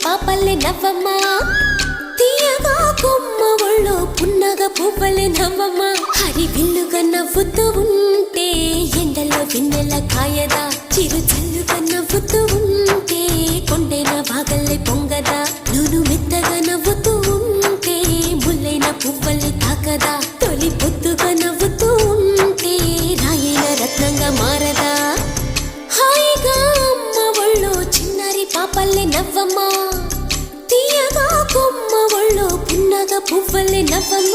పాపల్లే నవ్వమ్మ తీయగా కొమ్మ ఒళ్ళో పున్నగ పువ్వలే నవ్వమ్మ హరి విల్లుగా నవ్వుతూ ఉంటే ఎండలో వెన్నెల కాయదా చిరు చల్లుగా నవ్వుతూ ఉంటే కొండైన వాగల్లే పొంగదా నూను మెత్తగా నవ్వుతూ ఉంటే ముల్లైన పువ్వల్ని తాకదా తొలి పొద్దుగా నవ్వుతూ ఉంటే రాయైన రత్నంగా మారదా హాయిగా అమ్మ ఒళ్ళో చిన్నారి పాపల్లే నవ్వమ్మ తీయగా కొమ్మ ఒళ్ళో పున్నగ పువ్వలే నవ్వమ్మ